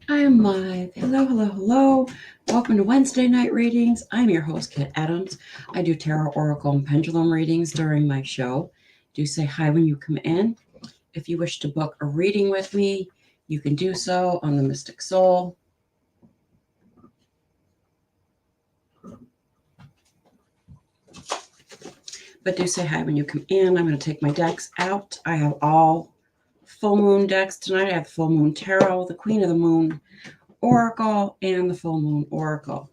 I am live. Hello, hello, hello. Welcome to Wednesday night readings. I'm your host, Kit Adams. I do tarot, oracle, and pendulum readings during my show. Do say hi when you come in. If you wish to book a reading with me, you can do so on the Mystic Soul. But do say hi when you come in. I'm going to take my decks out. I have all full moon decks tonight. I have the full moon tarot, the Queen of the Moon Oracle, and the full moon Oracle.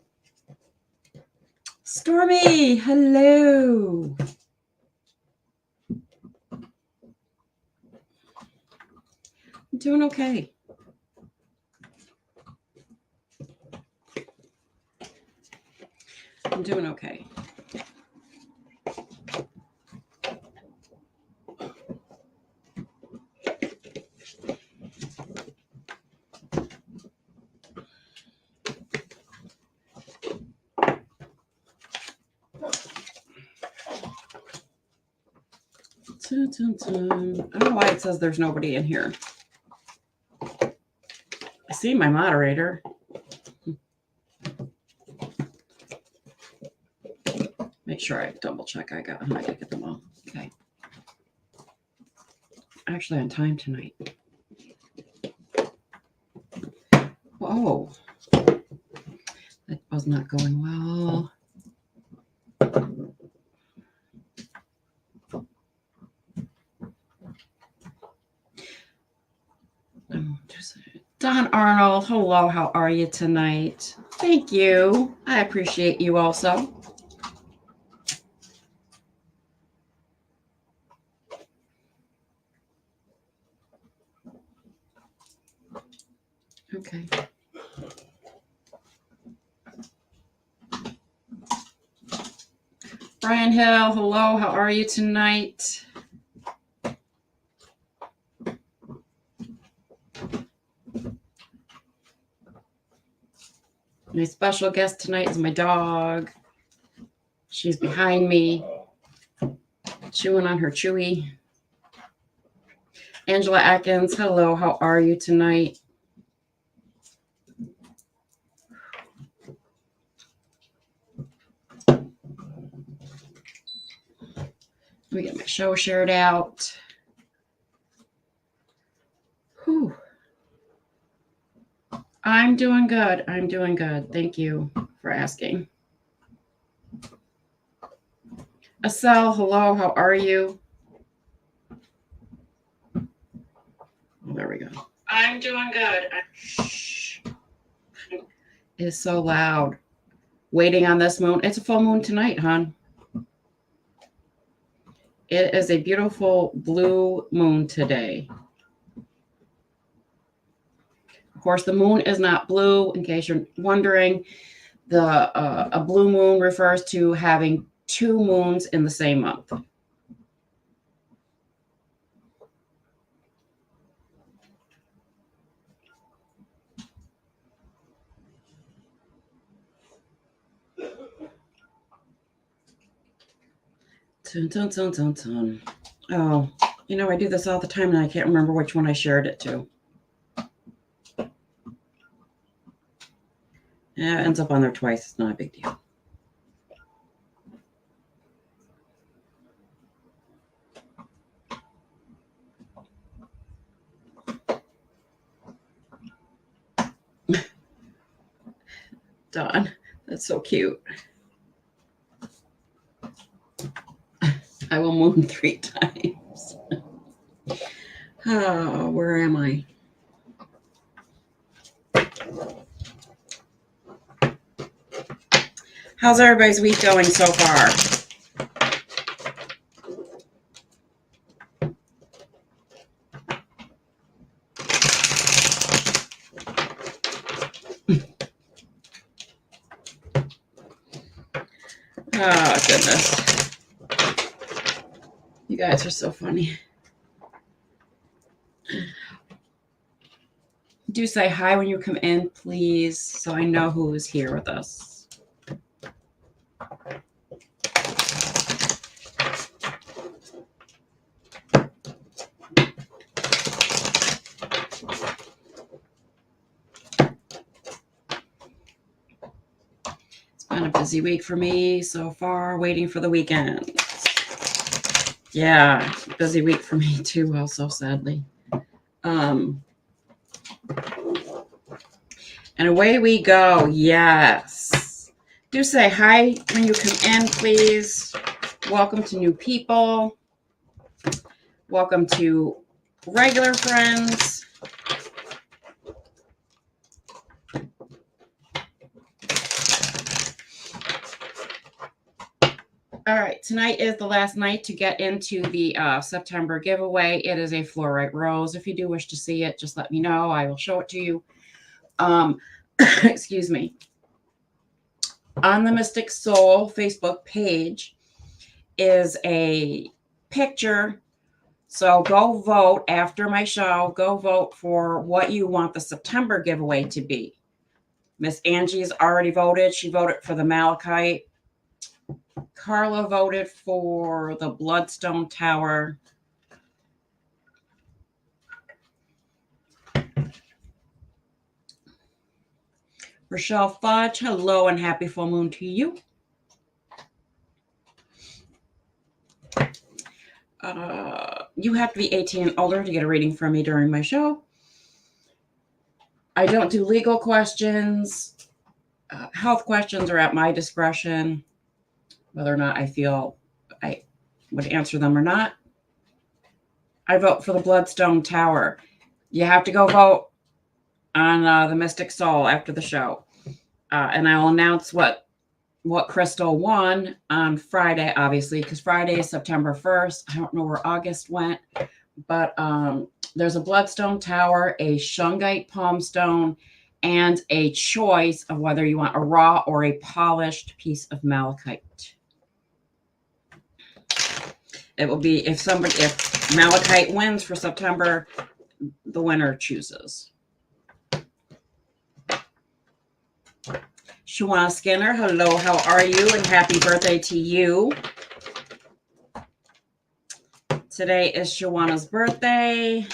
Stormy, hello. I'm doing okay. I'm doing okay. Dun, dun, dun. I don't know why it says there's nobody in here. I see my moderator. Make sure I double check I got them all. Okay. Actually on time tonight. Whoa. That was not going well. Don Arnold, hello, how are you tonight? Thank you. I appreciate you also. Okay. Brian Hill, hello, how are you tonight? My special guest tonight is my dog. She's behind me, chewing on her chewy. Angela Atkins, hello, how are you tonight? Let me get my show shared out. Whew. I'm doing good. I'm doing good. Thank you for asking. Asel, hello, how are you? Oh, there we go. I'm doing good. Shh. It is so loud. Waiting on this moon. It's a full moon tonight, hon. It is a beautiful blue moon today. Of course, the moon is not blue, in case you're wondering. A blue moon refers to having two moons in the same month. Dun, dun, dun, dun, dun. Oh, I do this all the time and I can't remember which one I shared it to. Yeah, it ends up on there twice. It's not a big deal. Dawn, that's so cute. I will moon 3 times. Oh, where am I? How's everybody's week going so far? Oh, goodness. You guys are so funny. Do say hi when you come in, please, so I know who is here with us. Been a busy week for me so far, waiting for the weekend. Yeah, busy week for me too, also, sadly. And away we go. Yes. Do say hi when you come in, please. Welcome to new people. Welcome to regular friends. All right, tonight is the last night to get into the September giveaway. It is a fluorite rose. If you do wish to see it, just let me know. I will show it to you. Excuse me. On the Mystic Soul Facebook page is a picture. So go vote after my show. Go vote for what you want the September giveaway to be. Miss Angie's already voted. She voted for the malachite. Carla voted for the Bloodstone Tower. Rochelle Fudge, hello and happy full moon to you. You have to be 18 and older to get a reading from me during my show. I don't do legal questions. Health questions are at my discretion, whether or not I feel I would answer them or not. I vote for the Bloodstone Tower. You have to go vote on the Mystic Soul after the show. And I'll announce what crystal won on Friday, obviously, because Friday is September 1st. I don't know where August went, but there's a Bloodstone Tower, a Shungite Palm Stone, and a choice of whether you want a raw or a polished piece of malachite. It will be if malachite wins for September, the winner chooses. Shawana Skinner, hello, how are you? And happy birthday to you. Today is Shawana's birthday.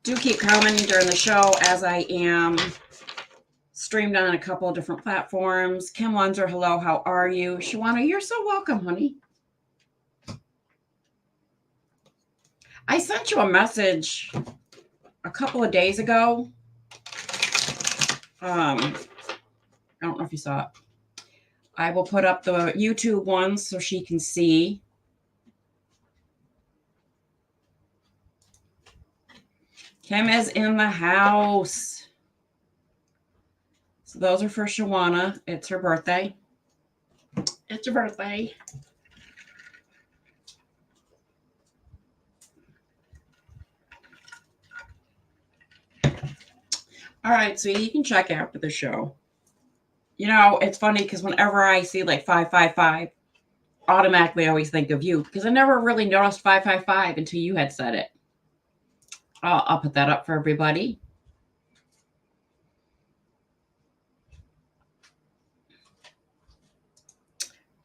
Do keep commenting during the show, as I am streamed on a couple of different platforms. Kim Wanzer, hello, how are you? Shawana, you're so welcome, honey. I sent you a message a couple of days ago. I don't know if you saw it. I will put up the YouTube ones so she can see. Kim is in the house. So those are for Shawana. It's her birthday. It's your birthday. All right, so you can check after the show. You know, it's funny because whenever I see like 555, automatically I always think of you because I never really noticed 555 until you had said it. I'll put that up for everybody.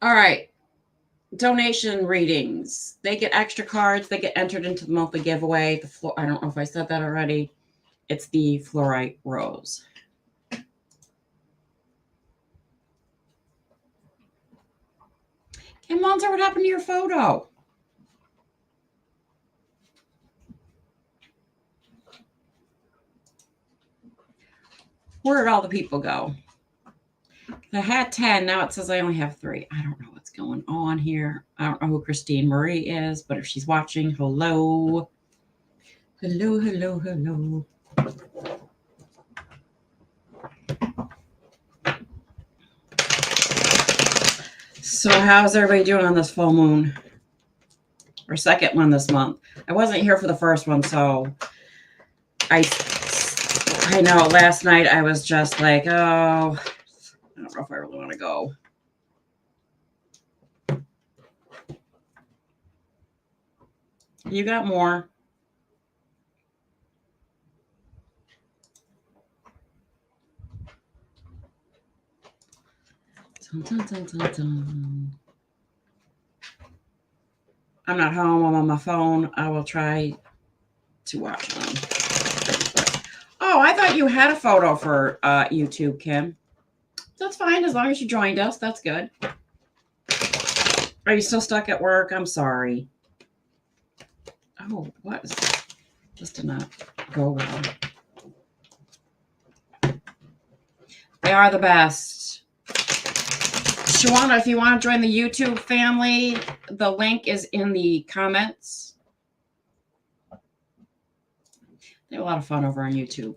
All right. Donation readings. They get extra cards. They get entered into the monthly giveaway. I don't know if I said that already. It's the fluorite rose. Hey, Monster, what happened to your photo? Where did all the people go? I had 10. Now it says I only have 3. I don't know what's going on here. I don't know who Christine Marie is, but if she's watching, hello. Hello, hello, hello. So how's everybody doing on this full moon? Or second one this month? I wasn't here for the first one, so I know last night I was just like, oh, I don't know if I really want to go. You got more. Dun, dun, dun, dun, dun. I'm not home. I'm on my phone. I will try to watch them. Oh, I thought you had a photo for YouTube, Kim. That's fine as long as you joined us. That's good. Are you still stuck at work? I'm sorry. Oh, what is this? This did not go well. They are the best. Shawana, if you want to join the YouTube family, the link is in the comments. They have a lot of fun over on YouTube.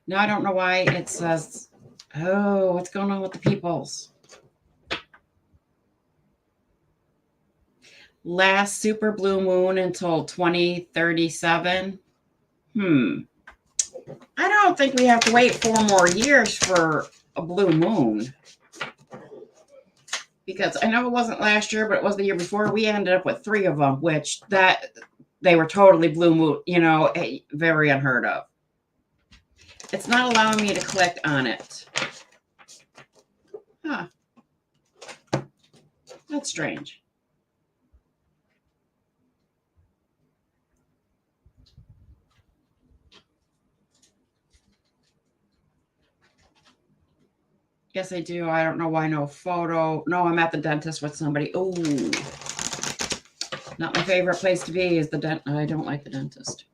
Now I don't know why it says, oh, what's going on with the peoples? Last super blue moon until 2037. I don't think we have to wait 4 more years for a blue moon. Because I know it wasn't last year, but it was the year before. We ended up with 3 of them, which they were totally blue moon, very unheard of. It's not allowing me to click on it. Huh. That's strange. Yes, I do. I don't know why no photo. No, I'm at the dentist with somebody. Oh, not my favorite place to be is the dentist. I don't like the dentist.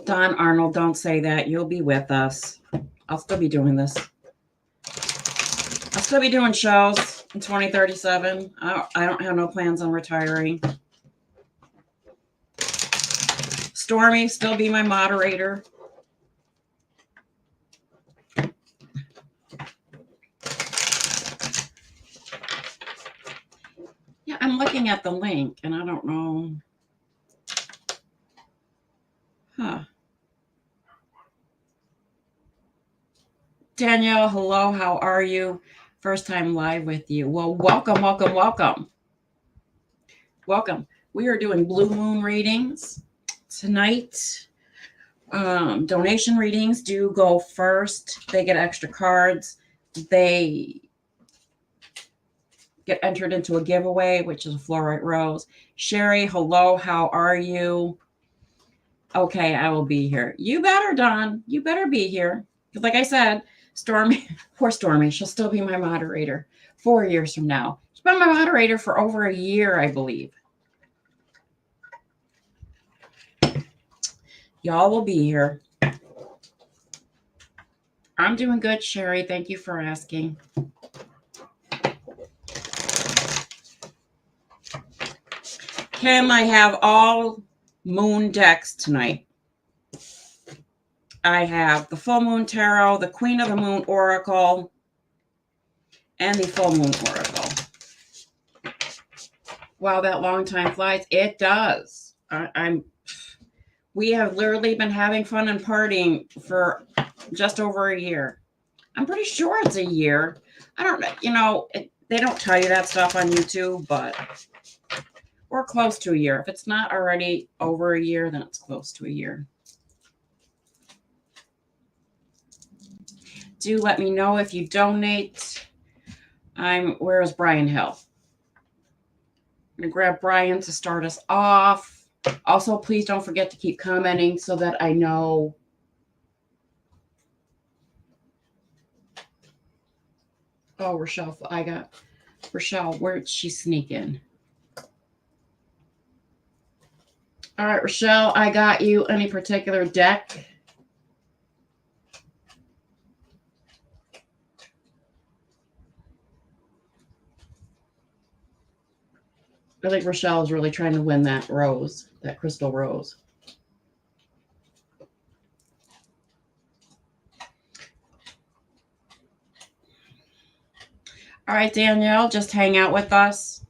Don Arnold, don't say that. You'll be with us. I'll still be doing this. I'll still be doing shows in 2037. I don't have no plans on retiring. Stormy, still be my moderator. Yeah, I'm looking at the link and I don't know. Huh. Danielle, hello, how are you? First time live with you. Well, welcome, welcome, welcome. Welcome. We are doing blue moon readings tonight. Donation readings do go first. They get extra cards. They get entered into a giveaway, which is a fluorite rose. Sherry, hello, how are you? Okay, I will be here. You better, Don. You better be here. Because like I said, Stormy, poor Stormy, she'll still be my moderator 4 years from now. She's been my moderator for over a year, I believe. Y'all will be here. I'm doing good, Sherry. Thank you for asking. Kim, I have all moon decks tonight. I have the Full Moon Tarot, the Queen of the Moon Oracle, and the Full Moon Oracle. Wow, that long time flies. It does. We have literally been having fun and partying for just over a year. I'm pretty sure it's a year. I don't know. They don't tell you that stuff on YouTube, but we're close to a year. If it's not already over a year, then it's close to a year. Do let me know if you donate. Where is Brian Hill? I'm going to grab Brian to start us off. Also, please don't forget to keep commenting so that I know. Oh, Rochelle, I got Rochelle. Where did she sneak in? All right, Rochelle, I got you. Any particular deck? I think Rochelle is really trying to win that rose, that crystal rose. All right, Danielle, just hang out with us.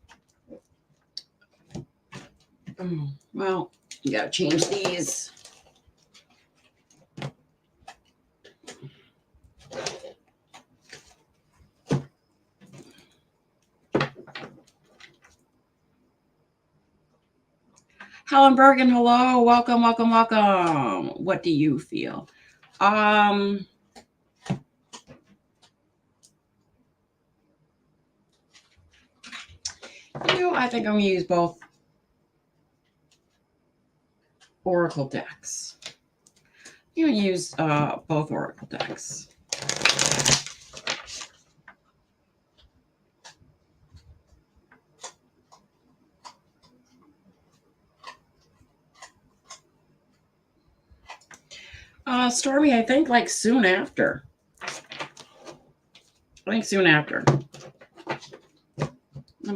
Well, you got to change these. Helen Bergen, hello. Welcome, welcome, welcome. What do you feel? I think I'm going to use both Oracle decks. I'm going to use both Oracle decks. Stormy, I think like soon after. Let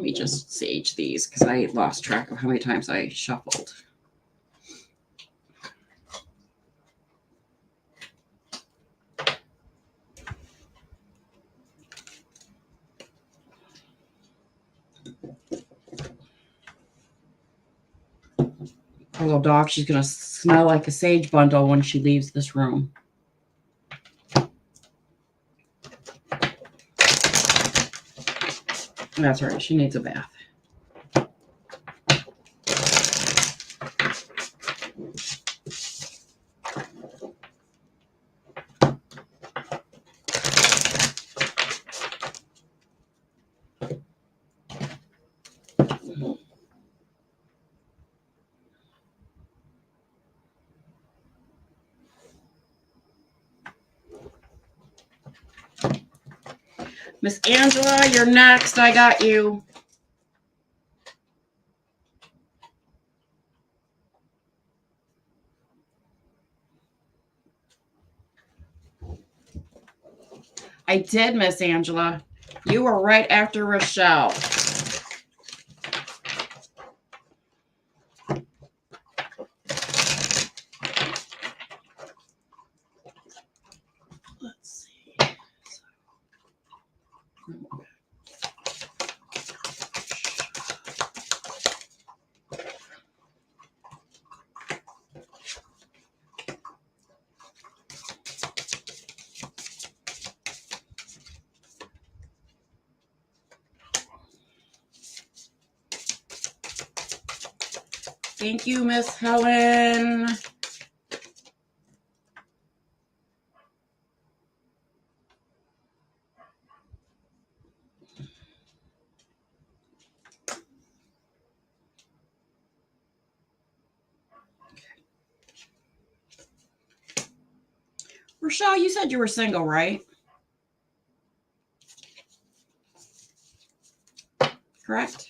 me just sage these because I lost track of how many times I shuffled. Poor little dog, she's going to smell like a sage bundle when she leaves this room. That's right, she needs a bath. Miss Angela, you're next. I got you. I did, Miss Angela. You were right after Rochelle. Let's see. Thank you, Miss Helen. Rochelle, you said you were single, right? Correct?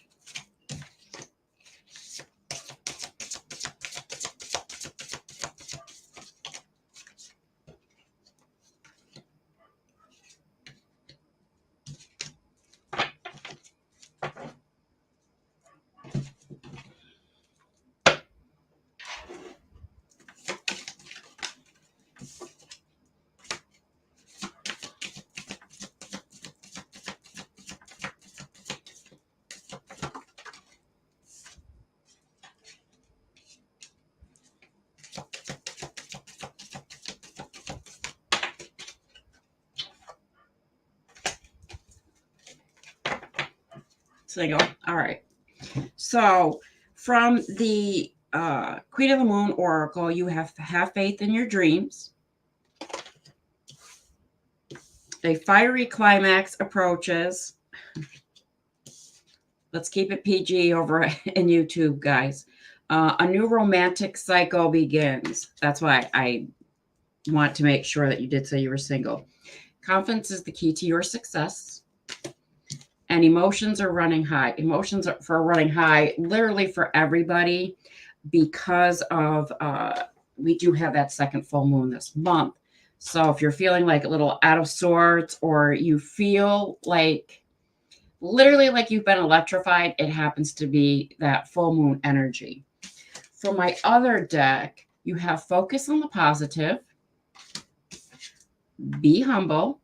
Single. All right. So from the Queen of the Moon Oracle, you have faith in your dreams. A fiery climax approaches. Let's keep it PG over in YouTube, guys. A new romantic cycle begins. That's why I want to make sure that you did say you were single. Confidence is the key to your success. And emotions are running high. Emotions are running high literally for everybody because of, we do have that second full moon this month. So if you're feeling like a little out of sorts or you feel like literally like you've been electrified, it happens to be that full moon energy. For my other deck, you have focus on the positive, be humble,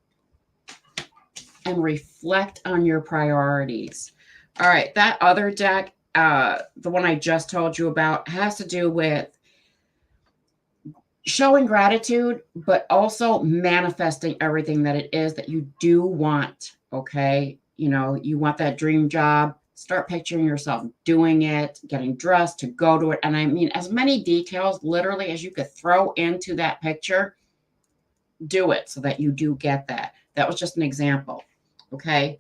and reflect on your priorities. All right, that other deck, the one I just told you about, has to do with showing gratitude, but also manifesting everything that it is that you do want, okay? You know, you want that dream job, start picturing yourself doing it, getting dressed to go to it. And I mean, as many details literally as you could throw into that picture, do it so that you do get that. That was just an example. Okay.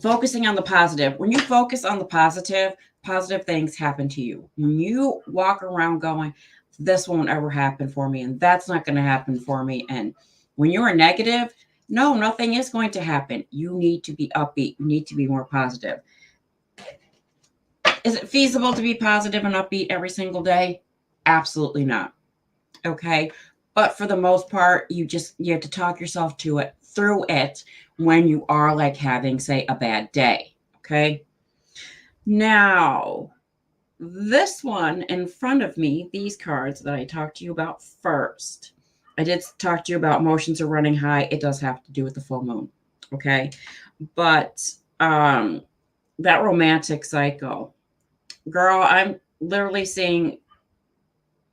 Focusing on the positive. When you focus on the positive, positive things happen to you. When you walk around going, this won't ever happen for me, and that's not going to happen for me. And when you are negative, no, nothing is going to happen. You need to be upbeat. You need to be more positive. Is it feasible to be positive and upbeat every single day? Absolutely not. Okay. But for the most part, you have to talk yourself through it when you are like having, say, a bad day. Okay. Now, this one in front of me, these cards that I talked to you about first, I did talk to you about emotions are running high. It does have to do with the full moon. Okay. But that romantic cycle, girl, I'm literally seeing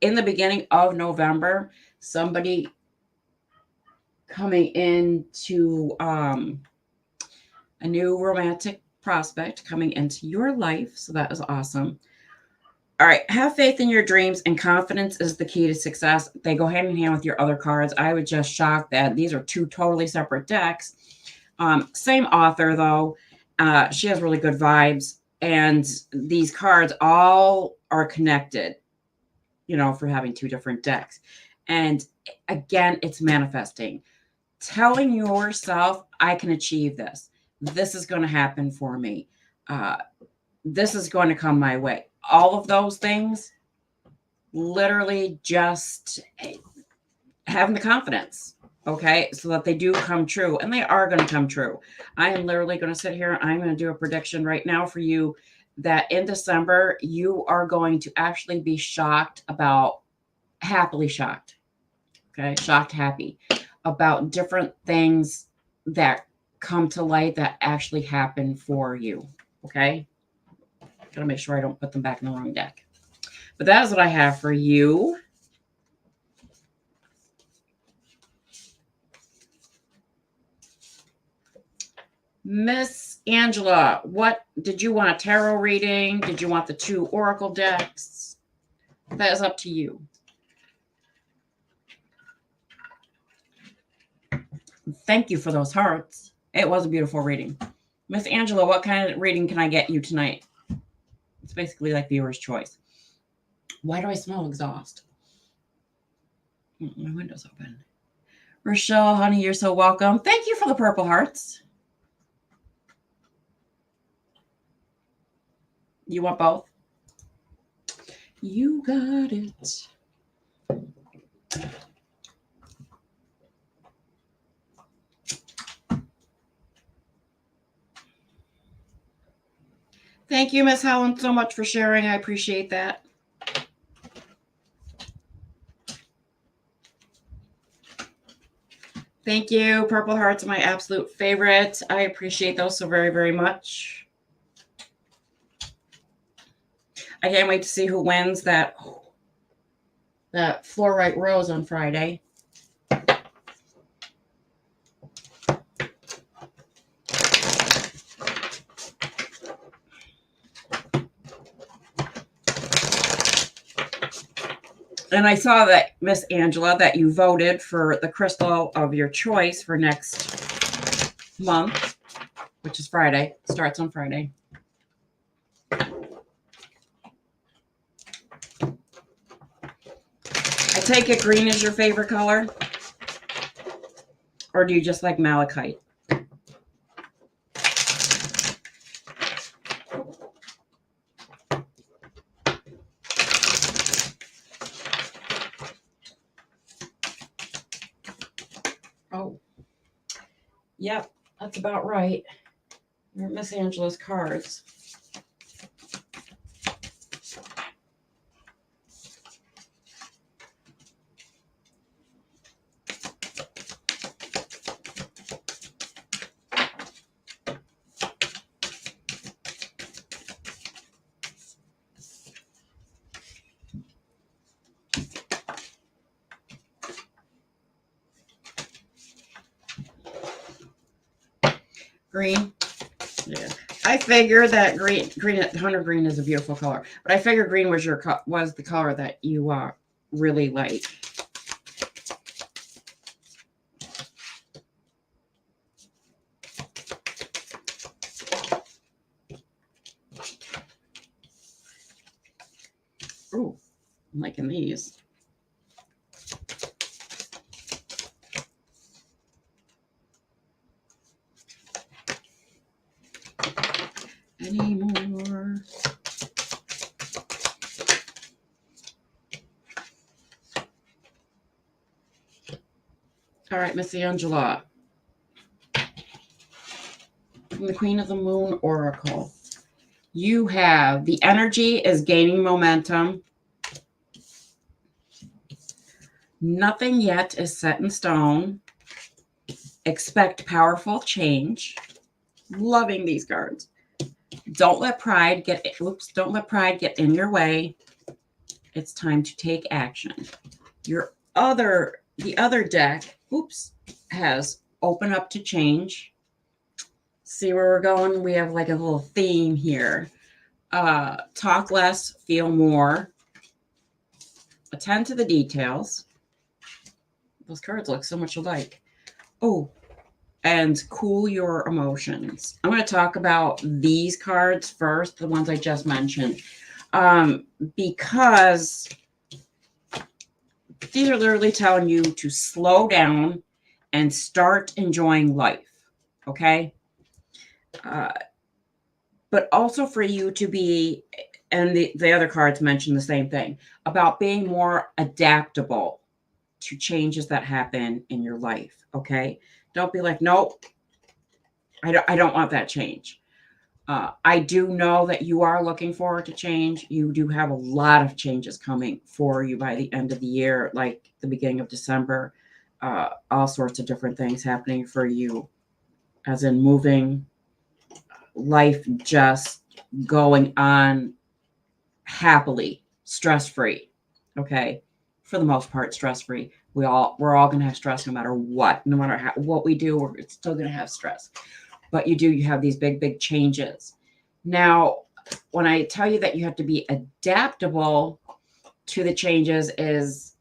in the beginning of November, somebody coming into a new romantic prospect coming into your life. So that is awesome. All right. Have faith in your dreams, and confidence is the key to success. They go hand in hand with your other cards. I was just shocked that these are two totally separate decks. Same author, though. She has really good vibes. And these cards all are connected, for having two different decks. And again, it's manifesting. Telling yourself, I can achieve this. This is going to happen for me. This is going to come my way. All of those things, literally just having the confidence, okay, so that they do come true, and they are going to come true. I am literally going to sit here. I'm going to do a prediction right now for you that in December, you are going to actually be happily shocked, okay, shocked, happy about different things that come to light that actually happen for you, okay? Gotta make sure I don't put them back in the wrong deck. But that is what I have for you. Miss Angela, what did you want? A tarot reading? Did you want the 2 oracle decks? That is up to you. Thank you for those hearts. It was a beautiful reading. Miss Angela, what kind of reading can I get you tonight? It's basically like viewer's choice. Why do I smell exhaust? My window's open. Rochelle, honey, you're so welcome. Thank you for the purple hearts. You want both? You got it. Thank you, Miss Helen, so much for sharing. I appreciate that. Thank you. Purple hearts are my absolute favorite. I appreciate those so very, very much. I can't wait to see who wins that fluorite rose on Friday. And I saw that, Miss Angela, that you voted for the crystal of your choice for next month, which is Friday. Starts on Friday. I take it green is your favorite color? Or do you just like malachite? Oh, yep, that's about right. You're Miss Angela's cards. Green. Yeah. I figured that green, hunter green is a beautiful color, but I figured green was the color that you really like. Oh, I'm liking these. Any more? All right, Miss Angela. From the Queen of the Moon Oracle. You have the energy is gaining momentum. Nothing yet is set in stone. Expect powerful change. Loving these cards. Don't let pride get in your way. It's time to take action. The other deck, has open up to change. See where we're going? We have like a little theme here. Talk less, feel more. Attend to the details. Those cards look so much alike. Oh, and cool your emotions. I'm going to talk about these cards first, the ones I just mentioned, because these are literally telling you to slow down and start enjoying life, okay? But also for you to be, and the other cards mention the same thing, about being more adaptable to changes that happen in your life, okay? Don't be like, nope, I don't want that change. I do know that you are looking forward to change. You do have a lot of changes coming for you by the end of the year, like the beginning of December. All sorts of different things happening for you, as in moving, life just going on happily, stress free. Okay, for the most part, stress free. We're all gonna have stress no matter what, no matter what we do. We're still gonna have stress. But you have these big changes. Now, when I tell you that you have to be adaptable to the changes, is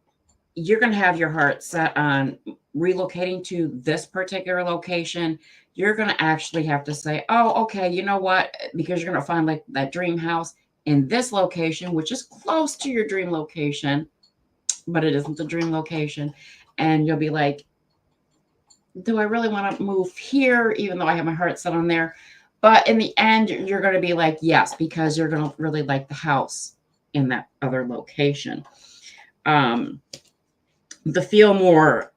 you're going to have your heart set on relocating to this particular location. You're going to actually have to say, oh, okay, you know what? Because you're going to find like that dream house in this location, which is close to your dream location, but it isn't the dream location. And you'll be like, do I really want to move here, even though I have my heart set on there? But in the end, you're going to be like, yes, because you're going to really like the house in that other location. The feel more,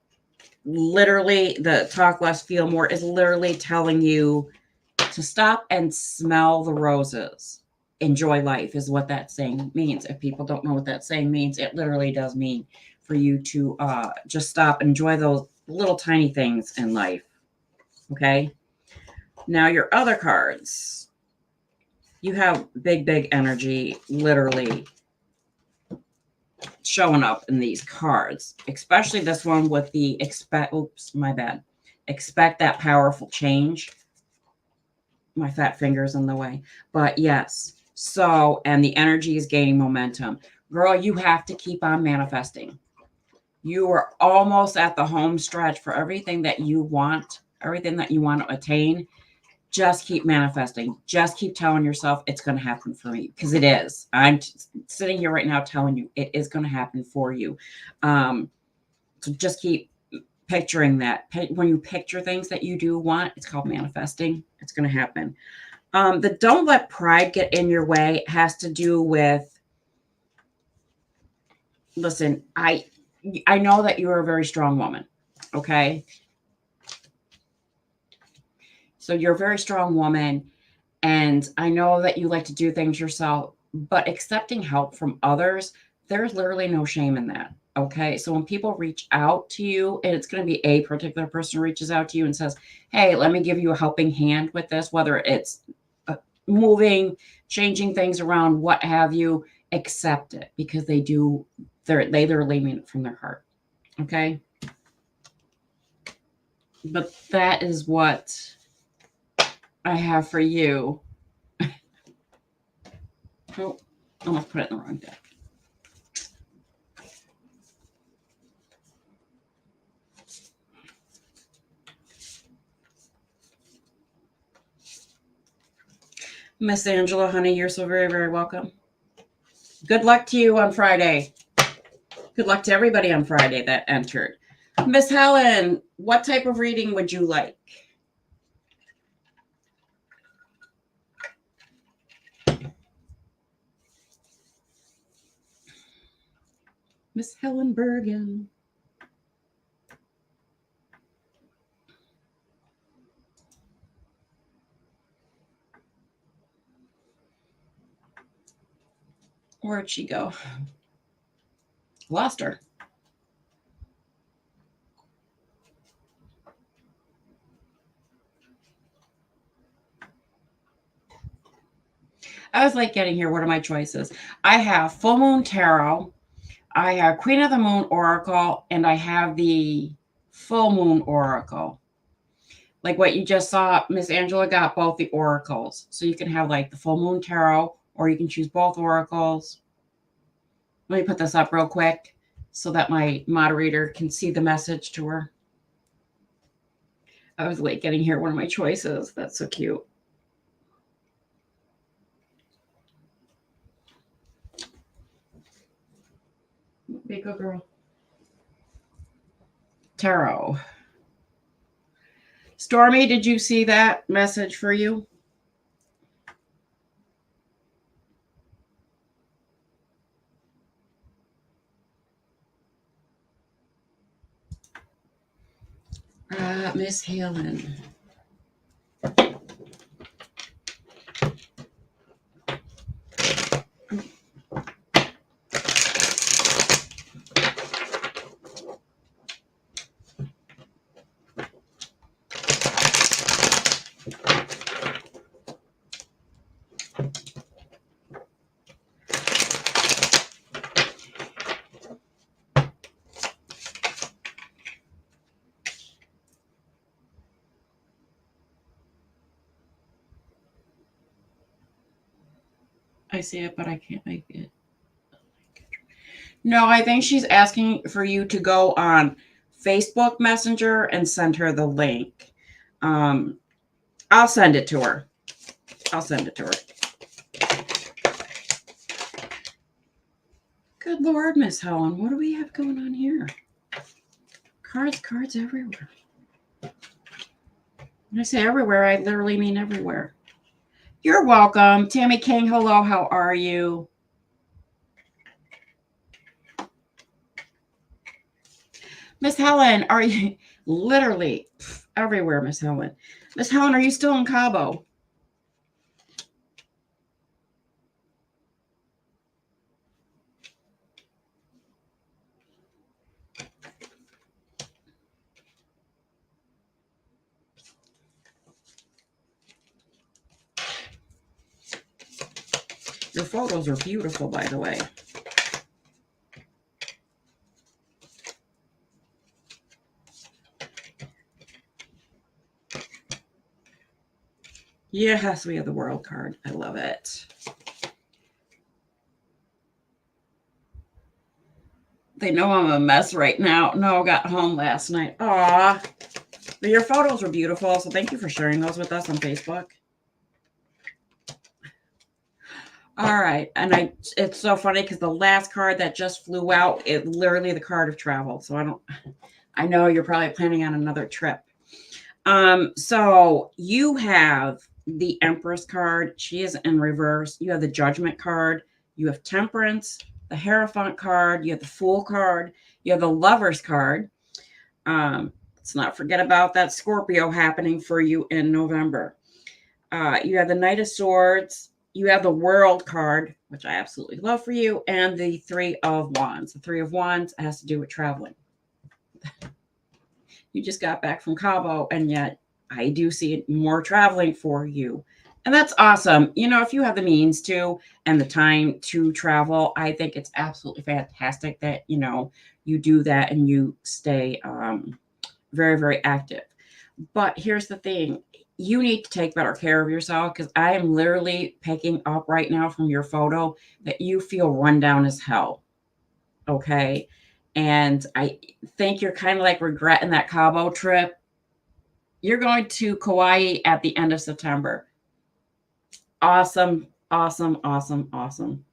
literally, the talk less, feel more is literally telling you to stop and smell the roses. Enjoy life is what that saying means. If people don't know what that saying means, it literally does mean for you to just stop, enjoy those little tiny things in life. Okay. Now, your other cards, you have big energy literally showing up in these cards, especially this one with the expect that powerful change. My fat finger's in the way, but yes. So, and the energy is gaining momentum. Girl, you have to keep on manifesting. You are almost at the home stretch for everything that you want to attain. Just keep manifesting. Just keep telling yourself it's going to happen for me, because it is. I'm sitting here right now telling you it is going to happen for you. So just keep picturing that. When you picture things that you do want, it's called manifesting. It's going to happen. The don't let pride get in your way has to do with, listen, I know that you're a very strong woman. Okay. So you're a very strong woman, and I know that you like to do things yourself, but accepting help from others, there's literally no shame in that. Okay. So when people reach out to you, and it's going to be a particular person reaches out to you and says, hey, let me give you a helping hand with this, whether it's moving, changing things around, what have you, accept it, because they literally mean it from their heart. Okay. But that is what I have for you. Oh, I almost put it in the wrong deck. Miss Angela, honey, you're so very welcome. Good luck to you on Friday. Good luck to everybody on Friday that entered. Miss Helen, what type of reading would you like? Miss Helen Bergen. Where'd she go? Lost her. I was like getting here. What are my choices? I have Full Moon Tarot. I have Queen of the Moon Oracle, and I have the Full Moon Oracle. Like what you just saw, Miss Angela got both the oracles. So you can have like the Full Moon Tarot, or you can choose both oracles. Let me put this up real quick so that my moderator can see the message to her. I was late getting here. One of my choices. That's so cute. Be a good girl. Tarot. Stormy, did you see that message for you? Miss Helen. I see it, but I can't make it. No, I think she's asking for you to go on Facebook Messenger and send her the link. I'll send it to her. Good Lord, Miss Helen, what do we have going on here? Cards everywhere. When I say everywhere, I literally mean everywhere. You're welcome. Tammy King, hello, how are you? Miss Helen, are you literally everywhere, Miss Helen? Miss Helen, are you still in Cabo? Your photos are beautiful, by the way. Yes, we have the World card. I love it. They know I'm a mess right now. No, got home last night. Aw. But your photos were beautiful, so thank you for sharing those with us on Facebook. All right. And it's so funny because the last card that just flew out, it literally the card of travel. So I know you're probably planning on another trip. So you have the Empress card. She is in reverse. You have the Judgment card. You have Temperance, the Hierophant card. You have the Fool card. You have the Lovers card. Let's not forget about that Scorpio happening for you in November. You have the Knight of Swords. You have the World card, which I absolutely love for you, and the Three of Wands. The Three of Wands has to do with traveling. You just got back from Cabo, and yet I do see more traveling for you. And that's awesome. You know, if you have the means to and the time to travel, I think it's absolutely fantastic that, you know, you do that and you stay very, very active. But here's the thing. You need to take better care of yourself because I am literally picking up right now from your photo that you feel run down as hell. Okay. And I think you're kind of like regretting that Cabo trip. You're going to Kauai at the end of September. Awesome, awesome, awesome, awesome.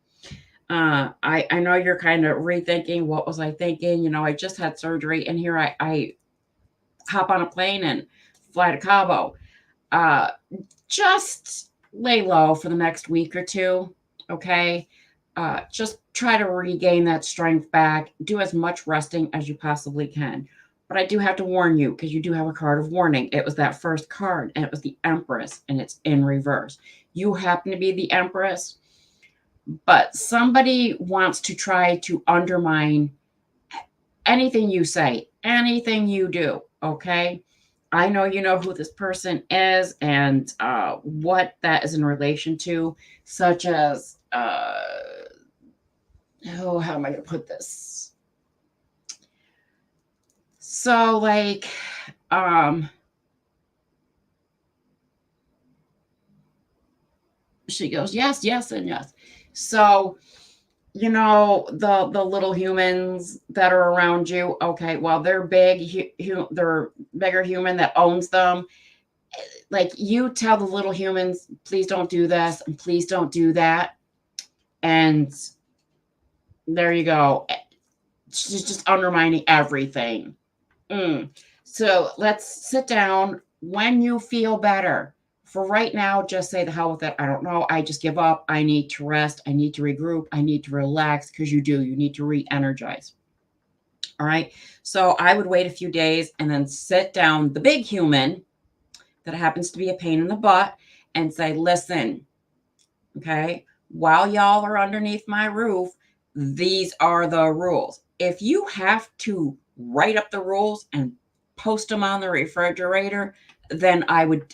I know you're kind of rethinking, what was I thinking? You know, I just had surgery, and here I hop on a plane and fly to Cabo. Uh, just lay low for the next week or two, okay? Just try to regain that strength back. Do as much resting as you possibly can. But I do have to warn you, because you do have a card of warning. It was that first card, and it was the Empress, and it's in reverse. You happen to be the Empress, but somebody wants to try to undermine anything you say, anything you do, okay? I know you know who this person is and what that is in relation to, such as, oh, how am I going to put this? So, like, she goes, yes, yes, and yes. So, you know, the little humans that are around you, okay, well, they're big, they're bigger human that owns them. Like, you tell the little humans, please don't do this and please don't do that, and there you go. She's just undermining everything. So let's sit down when you feel better. For right now, just say the hell with it. I don't know. I just give up. I need to rest. I need to regroup. I need to relax, because you do. You need to re energize. All right. So I would wait a few days and then sit down the big human that happens to be a pain in the butt and say, listen, okay, while y'all are underneath my roof, these are the rules. If you have to write up the rules and post them on the refrigerator, then I would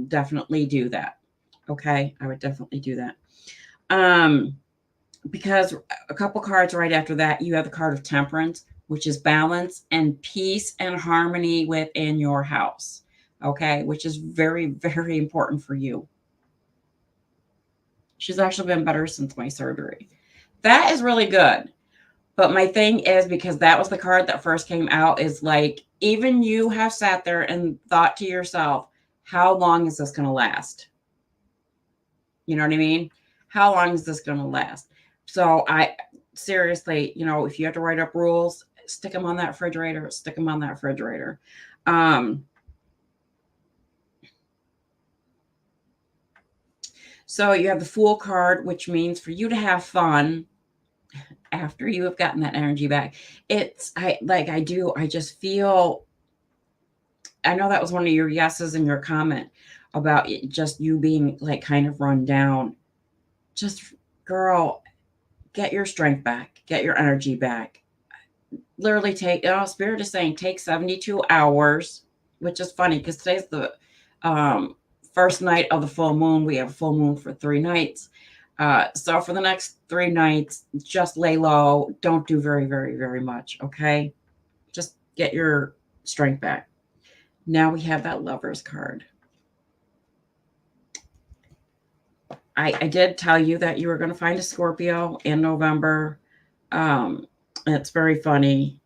definitely do that. Okay, I would definitely do that. Um, because a couple cards right after that, you have the card of Temperance, which is balance and peace and harmony within your house. Okay, which is very, very important for you. She's actually been better since my surgery. That is really good. But my thing is, because that was the card that first came out, is like, even you have sat there and thought to yourself, how long is this going to last? You know what I mean? How long is this going to last? So I seriously, you know, if you have to write up rules, stick them on that refrigerator, stick them on that refrigerator. So you have the Fool card, which means for you to have fun after you have gotten that energy back. I just feel, I know that was one of your yeses in your comment about it, just you being like kind of run down. Just, girl, get your strength back, get your energy back. Literally take, oh, Spirit is saying take 72 hours, which is funny because today's the um, first night of the full moon. We have full moon for 3 nights. So for the next 3 nights, just lay low. Don't do very, very, very much. Okay. Just get your strength back. Now we have that Lover's card. I did tell you that you were going to find a Scorpio in November. It's very funny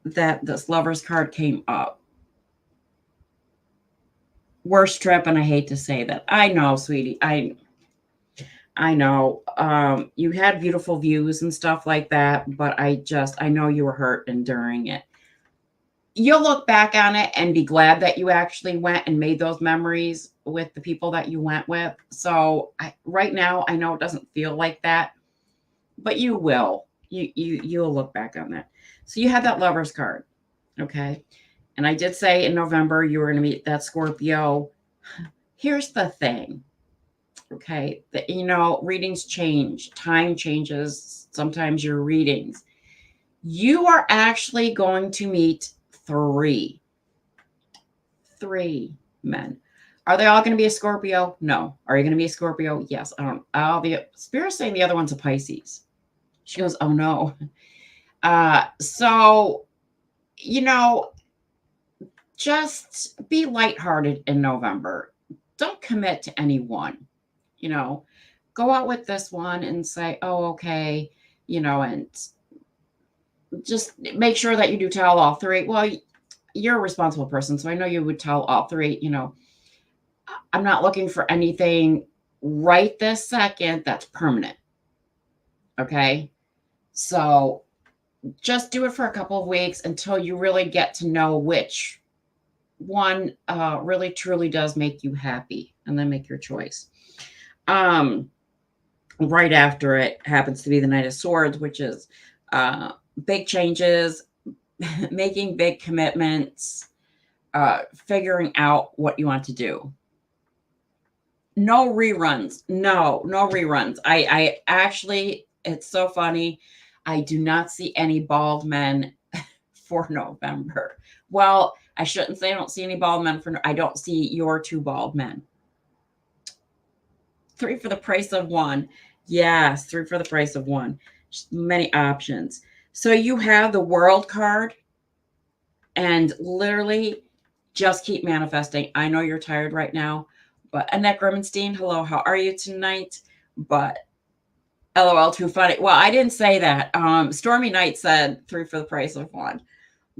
that this Lover's card came up. Worst trip, and I hate to say that. I know, sweetie. I know. You had beautiful views and stuff like that, but I know you were hurt enduring it. You'll look back on it and be glad that you actually went and made those memories with the people that you went with. So right now, I know it doesn't feel like that, but you will. You'll look back on that. So you had that Lover's card, okay? And I did say in November you were going to meet that Scorpio. Here's the thing, okay? That, you know, readings change, time changes. Sometimes your readings. You are actually going to meet three men. Are they all going to be a Scorpio? No. Are you going to be a Scorpio? Yes. I don't. The Spirit's saying the other one's a Pisces. She goes, oh no. So, you know, just be lighthearted in November. Don't commit to anyone. You know, go out with this one and say, oh, okay, you know, and just make sure that you do tell all three. Well, you're a responsible person, so I know you would tell all three, you know, I'm not looking for anything right this second, that's permanent. Okay. So just do it for a couple of weeks until you really get to know which one really truly does make you happy, and then make your choice. Right after it happens to be the Knight of Swords, which is big changes, making big commitments, figuring out what you want to do. No reruns. No reruns. I actually, it's so funny. I do not see any bald men for November. Well, I shouldn't say I don't see any bald men I don't see your two bald men. 3 for the price of 1. Yes, 3 for the price of 1. Many options. So you have the World card, and literally just keep manifesting. I know you're tired right now, but Annette Grimmenstein, hello, how are you tonight? But LOL, too funny. Well, I didn't say that. Stormy Knight said 3 for the price of 1.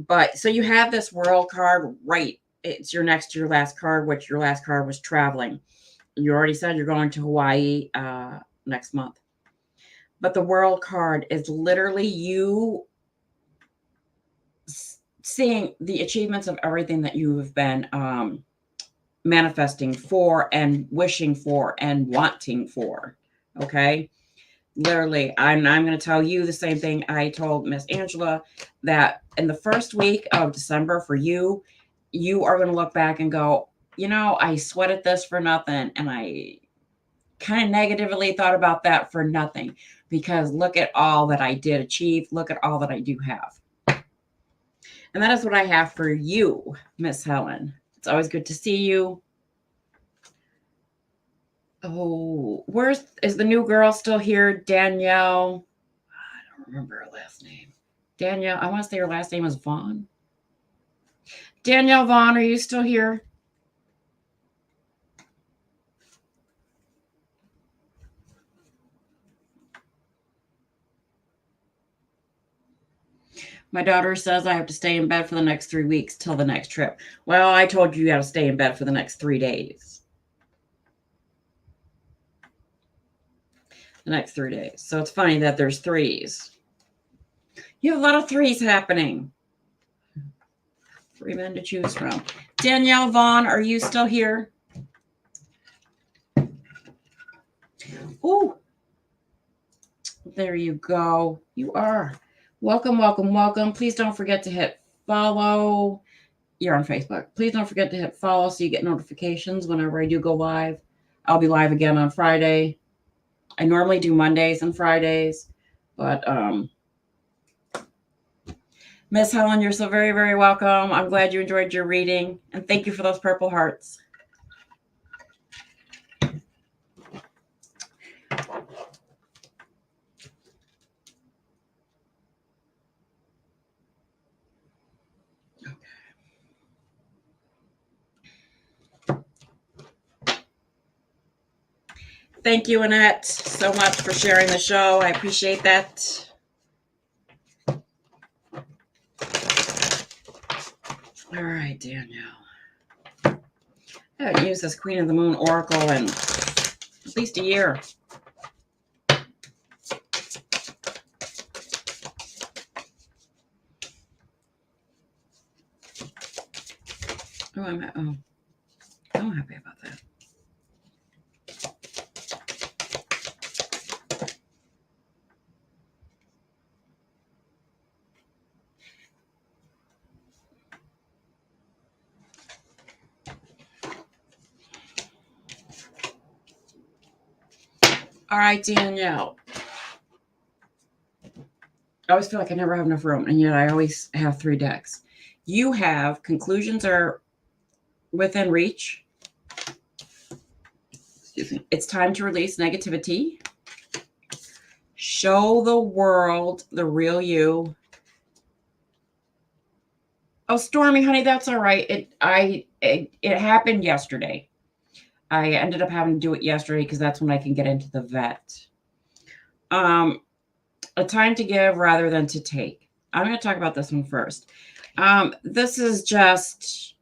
But so you have this World card, right? It's your next to your last card, which your last card was traveling. You already said you're going to Hawaii next month. But the World card is literally you seeing the achievements of everything that you have been manifesting for and wishing for and wanting for. Okay. Literally, I'm going to tell you the same thing I told Miss Angela, that in the first week of December for you, you are going to look back and go, you know, I sweated this for nothing. And I kind of negatively thought about that for nothing, because look at all that I did achieve. Look at all that I do have. And that is what I have for you, Miss Helen. It's always good to see you. Oh, is the new girl still here? Danielle. I don't remember her last name. Danielle, I want to say her last name is Vaughn. Danielle Vaughn, are you still here? My daughter says I have to stay in bed for the next 3 weeks till the next trip. Well, I told you got to stay in bed for the next 3 days. The next 3 days. So it's funny that there's 3s. You have a lot of 3s happening. 3 men to choose from. Danielle Vaughn, are you still here? Oh, there you go. You are. Welcome, welcome, welcome. Please don't forget to hit follow. You're on Facebook. Please don't forget to hit follow so you get notifications whenever I do go live. I'll be live again on Friday. I normally do Mondays and Fridays, but Miss Helen, you're so very, very welcome. I'm glad you enjoyed your reading, and thank you for those purple hearts. Thank you, Annette, so much for sharing the show. I appreciate that. All right, Danielle. I haven't used this Queen of the Moon Oracle in at least a year. Oh, I'm happy about that. All right, Danielle. I always feel like I never have enough room, and yet I always have 3 decks. You have conclusions are within reach. Excuse me. It's time to release negativity. Show the world the real you. Oh, Stormy, honey, that's all right. It happened yesterday. I ended up having to do it yesterday because that's when I can get into the vet. A time to give rather than to take. I'm going to talk about this one first. This is just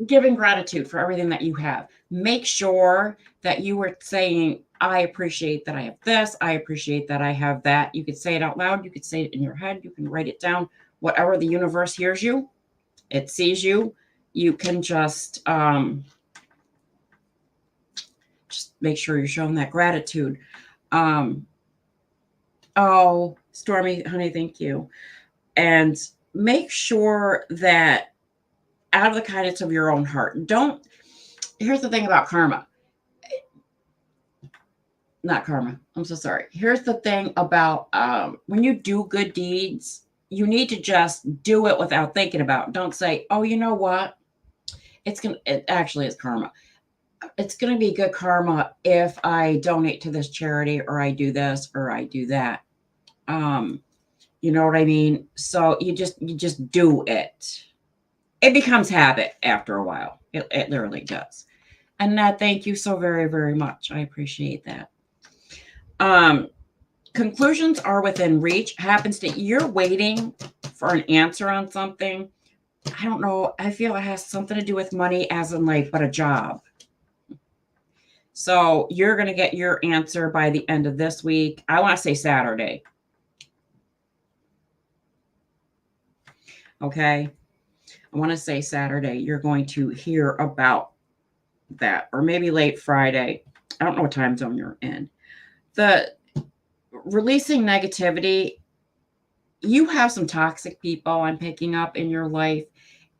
giving gratitude for everything that you have. make sure that you were saying, I appreciate that I have this. I appreciate that I have that. You could say it out loud. You could say it in your head. You can write it down. Whatever the universe hears you, it sees you. You can just make sure you're showing that gratitude. Oh, Stormy, honey, thank you. And make sure that out of the kindness of your own heart, here's the thing about karma. Not karma. I'm so sorry. Here's the thing about when you do good deeds, you need to just do it without thinking about it. Don't say, oh, you know what? It actually is karma. It's going to be good karma if I donate to this charity or I do this or I do that. You know what I mean? So you just do it. It becomes habit after a while. It literally does. And thank you so very, very much. I appreciate that. Conclusions are within reach. Happens to you're waiting for an answer on something. I don't know. I feel it has something to do with money as in but a job. So you're going to get your answer by the end of this week. I want to say Saturday. Okay. I want to say Saturday. You're going to hear about that, or maybe late Friday. I don't know what time zone you're in. The releasing negativity, you have some toxic people I'm picking up in your life.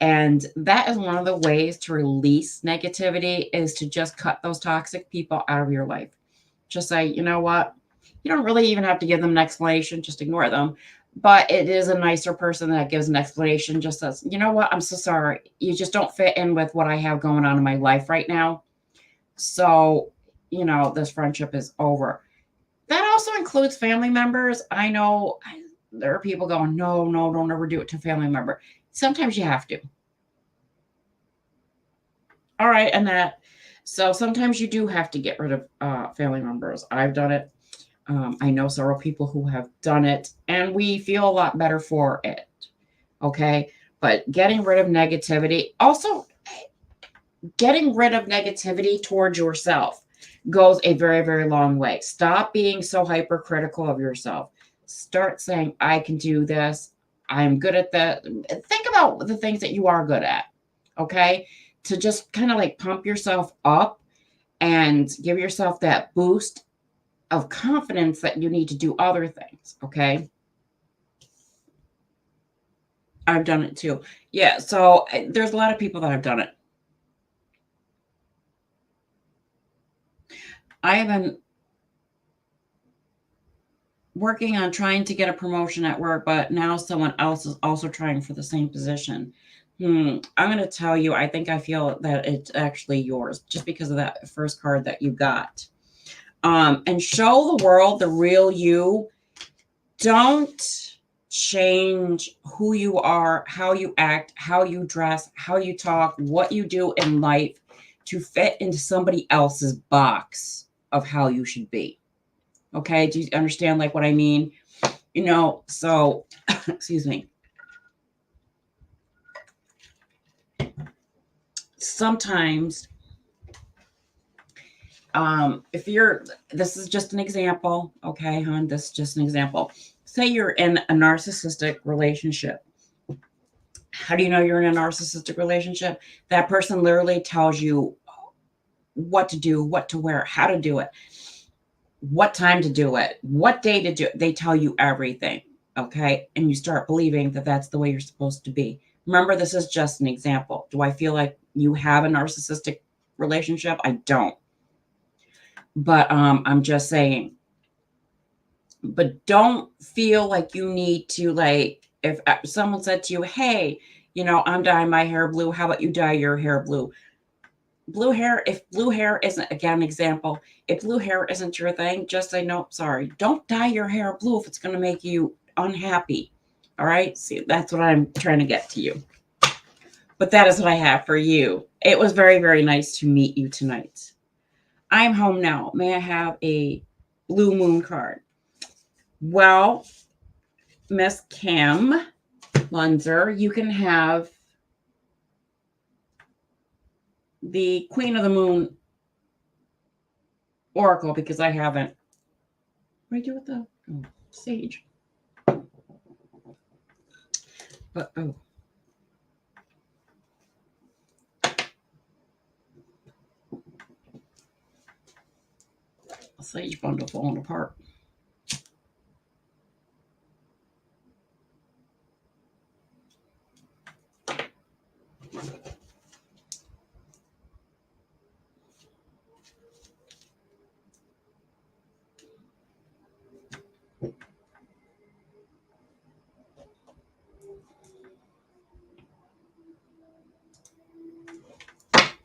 And that is one of the ways to release negativity is to just cut those toxic people out of your life. Just say, you know what? You don't really even have to give them an explanation. Just ignore them. But it is a nicer person that gives an explanation. Just says, you know what? I'm so sorry. You just don't fit in with what I have going on in my life right now. So, this friendship is over. That also includes family members. I know there are people going, no, don't ever do it to a family member. Sometimes you have to. All right, Annette. So sometimes you do have to get rid of family members. I've done it. I know several people who have done it, and we feel a lot better for it. Okay, but getting rid of negativity, also getting rid of negativity towards yourself goes a very, very long way. Stop being so hypercritical of yourself. Start saying, I can do this. I'm good at that. Think about the things that you are good at. Okay. To just kind of pump yourself up and give yourself that boost of confidence that you need to do other things. Okay. I've done it too. Yeah. So there's a lot of people that have done it. I have been working on trying to get a promotion at work, but now someone else is also trying for the same position. I'm going to tell you, I think I feel that it's actually yours just because of that first card that you got. And show the world the real you. Don't change who you are, how you act, how you dress, how you talk, what you do in life to fit into somebody else's box of how you should be. Okay. Do you understand what I mean? So, excuse me. Sometimes, this is just an example. Okay, hon, this is just an example. Say you're in a narcissistic relationship. How do you know you're in a narcissistic relationship? That person literally tells you what to do, what to wear, how to do it, what time to do it, what day to do it. They tell you everything. Okay. And you start believing that that's the way you're supposed to be. Remember, this is just an example. Do I feel like you have a narcissistic relationship? I don't. But I'm just saying. But don't feel like you need to, if someone said to you, hey, I'm dyeing my hair blue. How about you dye your hair blue? If blue hair isn't, again, example, if blue hair isn't your thing, just say, no, sorry. Don't dye your hair blue if it's going to make you unhappy. All right. See, that's what I'm trying to get to you. But that is what I have for you. It was very, very nice to meet you tonight. I'm home now. May I have a blue moon card? Well, Miss Kim Lunzer, you can have the Queen of the Moon oracle because I haven't. What do I do with the sage? But sage bundle falling apart.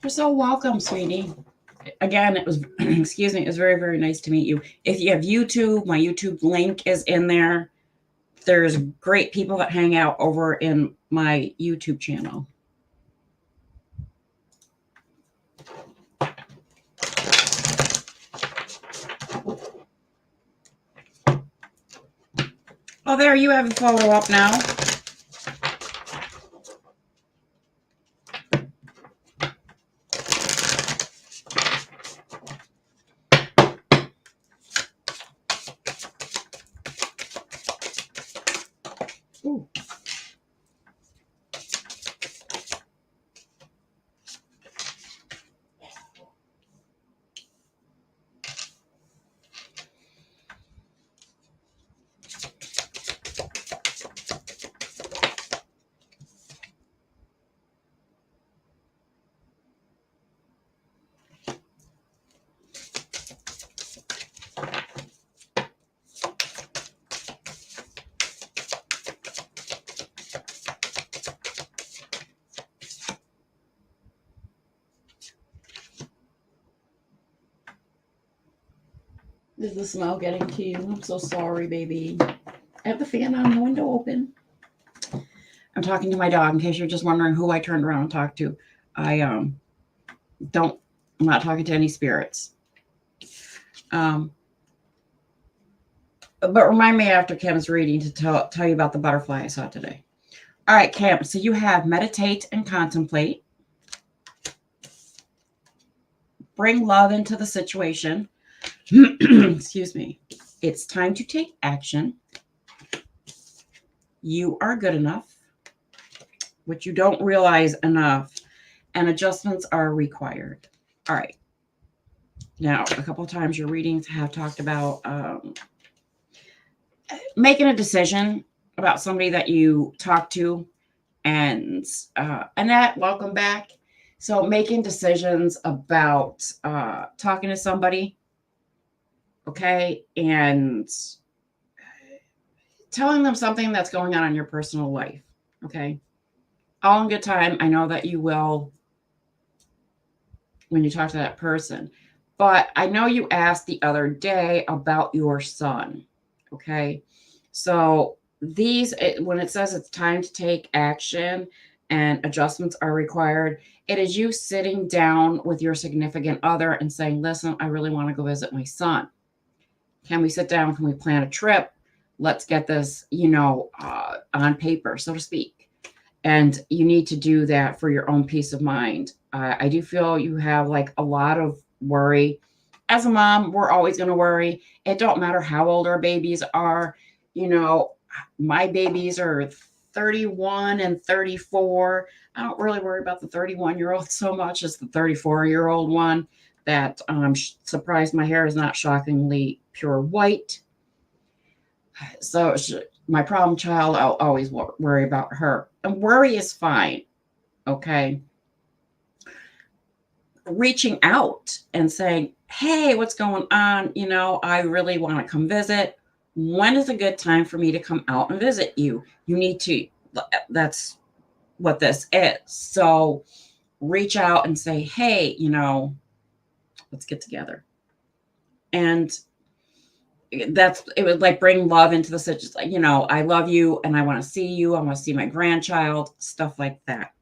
You're so welcome, sweetie. Again, it was, excuse me, it was very, very nice to meet you. If you have YouTube, my YouTube link is in there. There's great people that hang out over in my YouTube channel. Oh, there, you have a photo up now. Ooh. Is the smell getting to you? I'm so sorry, baby. I have the fan on, the window open. I'm talking to my dog in case you're just wondering who I turned around and talked to. I'm not talking to any spirits. But remind me after Kim's reading to tell you about the butterfly I saw today. All right, Kim. So you have meditate and contemplate. Bring love into the situation. Excuse me. It's time to take action. You are good enough, which you don't realize enough, and adjustments are required. All right. Now, a couple of times your readings have talked about making a decision about somebody that you talk to. And Annette, welcome back. So making decisions about talking to somebody, okay, and telling them something that's going on in your personal life, okay? All in good time. I know that you will when you talk to that person. But I know you asked the other day about your son, okay? So when it says it's time to take action and adjustments are required, it is you sitting down with your significant other and saying, listen, I really want to go visit my son. Can we sit down? Can we plan a trip? Let's get this, on paper, so to speak. And you need to do that for your own peace of mind. I do feel you have like a lot of worry. As a mom, we're always going to worry. It don't matter how old our babies are. My babies are 31 and 34. I don't really worry about the 31-year-old so much as the 34-year-old one that I'm surprised my hair is not shockingly pure white. So my problem child, I'll always worry about her. And worry is fine, okay? Reaching out and saying, hey, what's going on? I really want to come visit. When is a good time for me to come out and visit you? You need to, that's what this is. So reach out and say, hey, let's get together. And it would like bring love into the situation. I love you and I want to see you. I want to see my grandchild, stuff like that.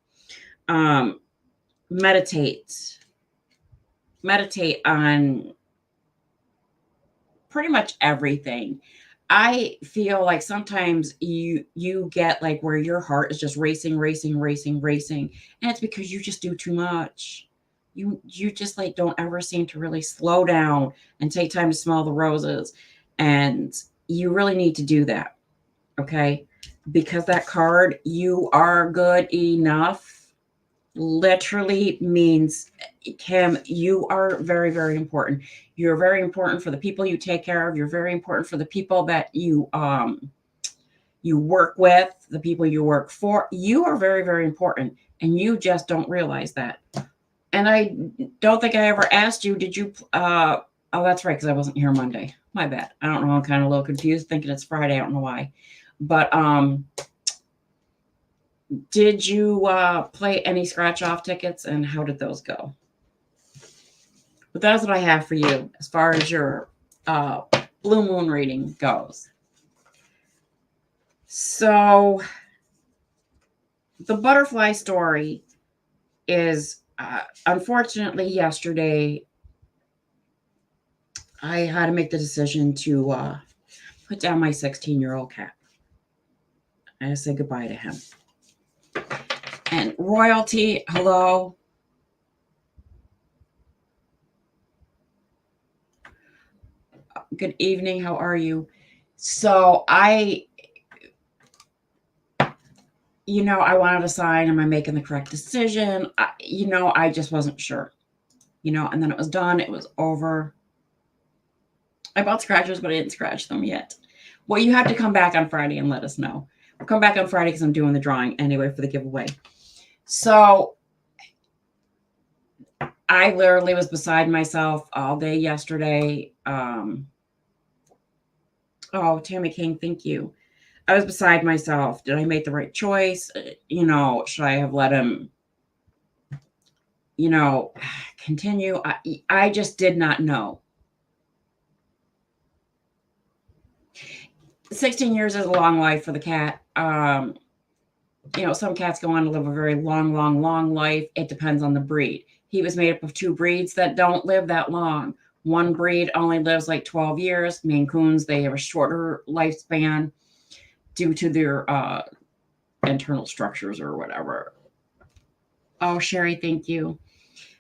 Meditate on pretty much everything. I feel like sometimes you get like where your heart is just racing, and it's because you just do too much. You just like don't ever seem to really slow down and take time to smell the roses. And you really need to do that. Okay? Because that card, you are good enough, literally means, Kim, you are very, very important. You're very important for the people you take care of. You're very important for the people that you work with, the people you work for. You are very, very important, and you just don't realize that. And I don't think I ever asked you, did you oh, that's right, because I wasn't here Monday. My bad. I don't know. I'm kind of a little confused thinking it's Friday. I don't know why. But did you play any scratch off tickets, and how did those go? But that's what I have for you as far as your blue moon reading goes. So the butterfly story is unfortunately yesterday I had to make the decision to put down my 16-year-old cat. I had to say goodbye to him. And royalty, hello. Good evening. How are you? So I wanted to sign. Am I making the correct decision? I just wasn't sure. And then it was done. It was over. I bought scratchers, but I didn't scratch them yet. Well, you have to come back on Friday and let us know. I'll come back on Friday because I'm doing the drawing anyway for the giveaway. So I literally was beside myself all day yesterday. Oh, Tammy King, thank you. I was beside myself. Did I make the right choice? Should I have let him, continue? I just did not know. 16 years is a long life for the cat. Some cats go on to live a very long, long, long life. It depends on the breed. He was made up of two breeds that don't live that long. One breed only lives like 12 years. Maine Coons, they have a shorter lifespan due to their internal structures or whatever. Oh, Sherry, thank you.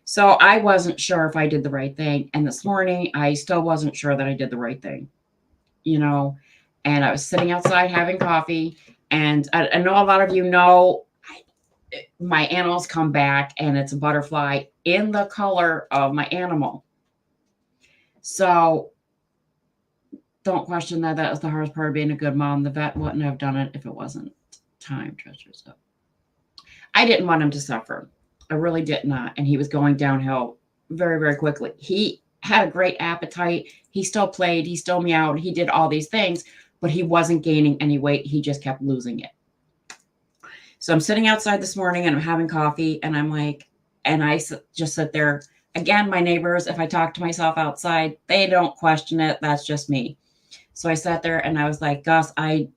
So I wasn't sure if I did the right thing. And this morning, I still wasn't sure that I did the right thing. And I was sitting outside having coffee. And I know a lot of you know my animals come back, and it's a butterfly in the color of my animal. So don't question that. That was the hardest part of being a good mom. The vet wouldn't have done it if it wasn't time. So I didn't want him to suffer. I really did not. And he was going downhill very, very quickly. He had a great appetite. He still played. He still meowed. He did all these things, but he wasn't gaining any weight. He just kept losing it. So I'm sitting outside this morning and I'm having coffee, and I'm like, and I just sit there. Again, my neighbors, if I talk to myself outside, they don't question it. That's just me. So I sat there and I was like, Gus, I'm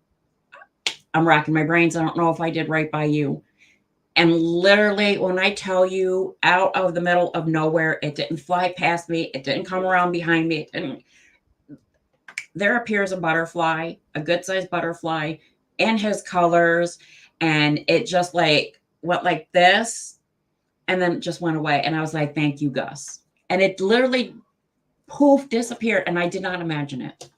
racking my brains. I don't know if I did right by you. And literally, when I tell you, out of the middle of nowhere, it didn't fly past me. It didn't come around behind me. There appears a butterfly, a good-sized butterfly, in his colors. And it just like went like this, and then it just went away. And I was like, thank you, Gus. And it literally poof, disappeared. And I did not imagine it.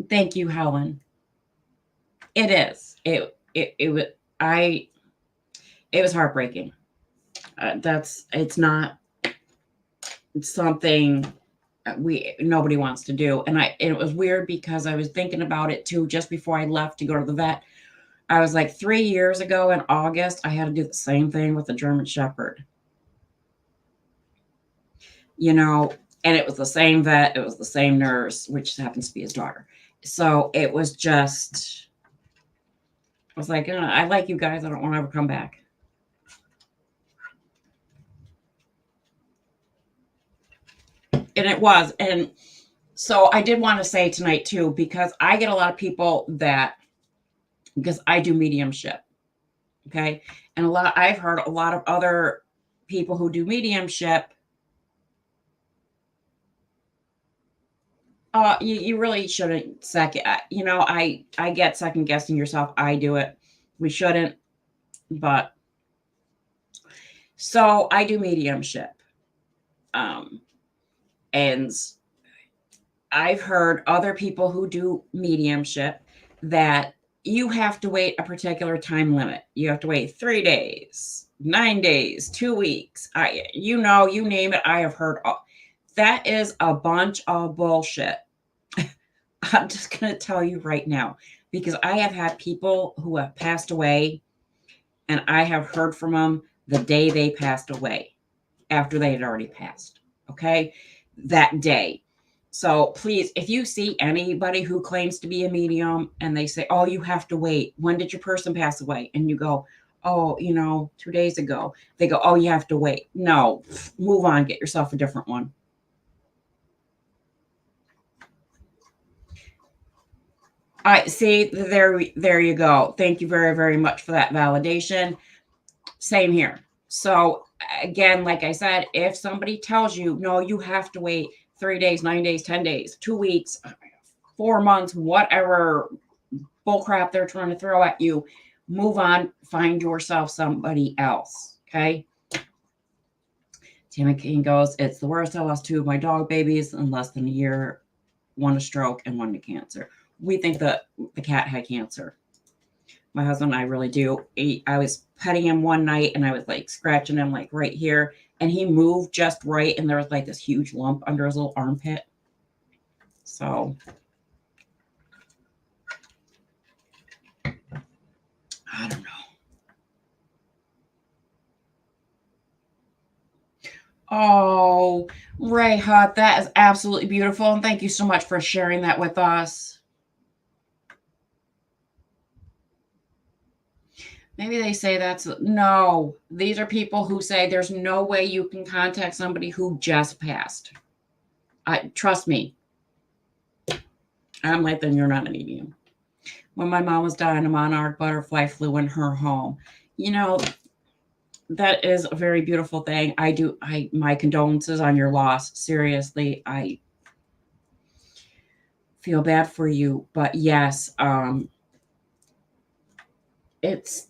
Thank you, Helen. It is. It was heartbreaking. It's not something nobody wants to do. And it was weird because I was thinking about it too, just before I left to go to the vet. I was like, 3 years ago in August, I had to do the same thing with the German Shepherd. And it was the same vet. It was the same nurse, which happens to be his daughter. So it was just, I was like, I like you guys. I don't want to ever come back. And it was. And so I did want to say tonight too, because I get a lot of people because I do mediumship. Okay. And I've heard a lot of other people who do mediumship. You really shouldn't I get second guessing yourself. I do it. We shouldn't, but So I do mediumship. And I've heard other people who do mediumship that you have to wait a particular time limit. You have to wait 3 days, 9 days, 2 weeks. You name it, I have heard all. That is a bunch of bullshit. I'm just going to tell you right now, because I have had people who have passed away and I have heard from them the day they passed away after they had already passed. Okay. That day. So please, if you see anybody who claims to be a medium and they say, oh, you have to wait. When did your person pass away? And you go, oh, 2 days ago. They go, oh, you have to wait. No, move on. Get yourself a different one. I see. There you go. Thank you very, very much for that validation. Same here. So again, like I said, if somebody tells you, no, you have to wait 3 days, 9 days, 10 days, 2 weeks, 4 months, whatever bullcrap they're trying to throw at you, move on, find yourself somebody else. Okay. Tammy King goes, it's the worst. I lost 2 of my dog babies in less than a year, one to stroke and one to cancer. We think that the cat had cancer. My husband and I really do. I was petting him one night and I was like scratching him like right here, and he moved just right, and there was like this huge lump under his little armpit. So I don't know. Oh, Ray Hut, that is absolutely beautiful. And thank you so much for sharing that with us. Maybe they say no. These are people who say there's no way you can contact somebody who just passed. Trust me. I'm like, then you're not a medium. When my mom was dying, a monarch butterfly flew in her home. That is a very beautiful thing. My condolences on your loss. Seriously, I feel bad for you. But yes,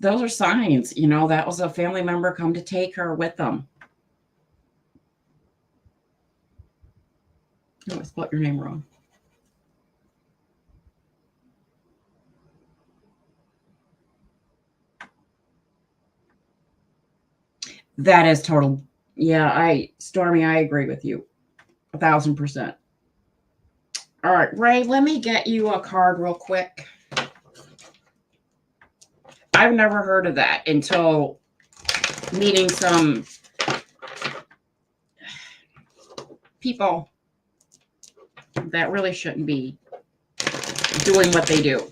those are signs, that was a family member come to take her with them. Oh, I spelled your name wrong. That is total. Yeah, Stormy, I agree with you 1,000%. All right, Ray, let me get you a card real quick. I've never heard of that until meeting some people that really shouldn't be doing what they do.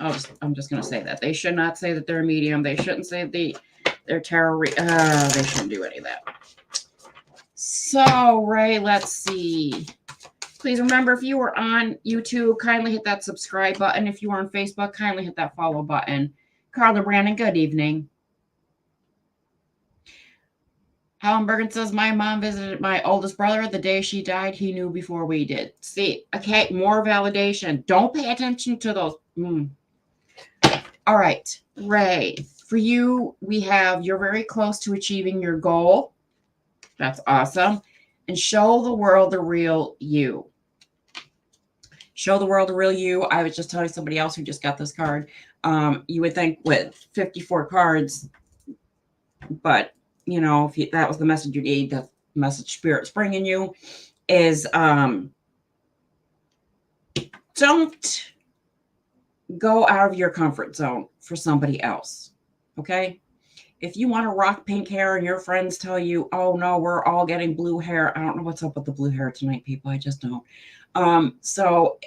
I'm just going to say that. They should not say that they're a medium. They shouldn't say they're tarot. They shouldn't do any of that. So, Ray, let's see. Please remember, if you are on YouTube, kindly hit that subscribe button. If you are on Facebook, kindly hit that follow button. Carla Brandon, good evening. Helen Bergen says, my mom visited my oldest brother the day she died. He knew before we did. See, okay, more validation. Don't pay attention to those. All right, Ray, for you, you're very close to achieving your goal. That's awesome. And show the world the real you. Show the world the real you. I was just telling somebody else who just got this card. You would think with 54 cards, but if that was the message you need, the message Spirit's bringing you is don't go out of your comfort zone for somebody else. Okay? If you want to rock pink hair and your friends tell you, oh no, we're all getting blue hair. I don't know what's up with the blue hair tonight, people. I just don't. So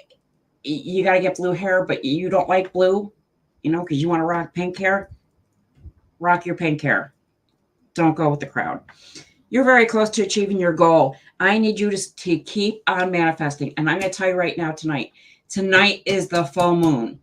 you got to get blue hair, but you don't like blue, because you want to rock pink hair. Rock your pink hair. Don't go with the crowd. You're very close to achieving your goal. I need you to keep on manifesting. And I'm going to tell you right now, tonight is the full moon.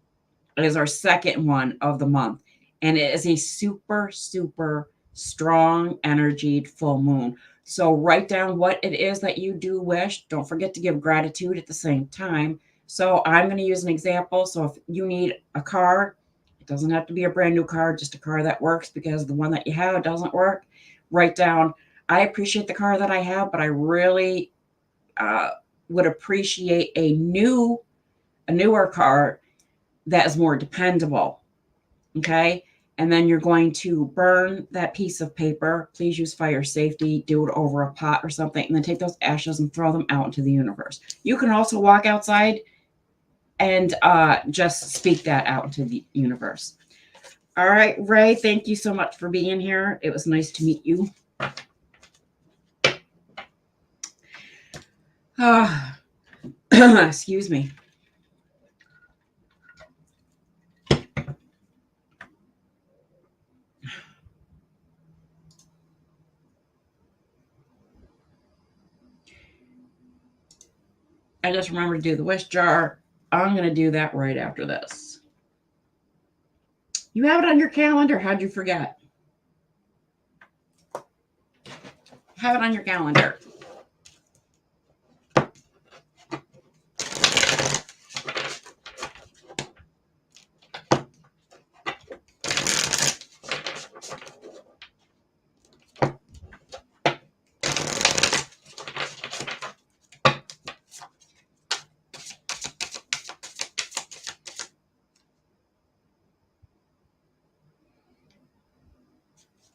It is our second one of the month. And it is a super, super strong energied full moon. So write down what it is that you do wish. Don't forget to give gratitude at the same time. So I'm going to use an example. So if you need a car, it doesn't have to be a brand new car, just a car that works, because the one that you have doesn't work. write down, I appreciate the car that I have, but I really would appreciate a newer car that is more dependable. Okay. And then you're going to burn that piece of paper. Please use fire safety, do it over a pot or something, and then take those ashes and throw them out into the universe. You can also walk outside and just speak that out into the universe. All right, Ray, thank you so much for being here. It was nice to meet you. Excuse me. I just remembered to do the wish jar. I'm going to do that right after this. You have it on your calendar. How'd you forget? Have it on your calendar.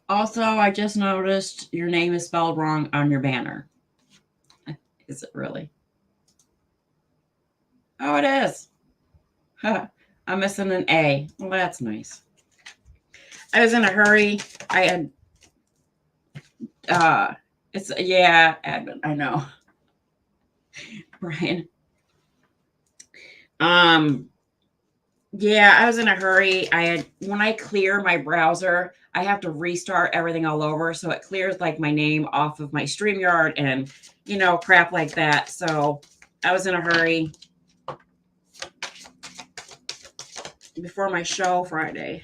Also, I just noticed your name is spelled wrong on your banner. Is it really? Oh, it is. Huh. I'm missing an A. Well, that's nice. I was in a hurry. I had, admin. I know. Brian. Yeah, I was in a hurry. When I clear my browser, I have to restart everything all over. So it clears like my name off of my StreamYard and, crap like that. So I was in a hurry before my show Friday.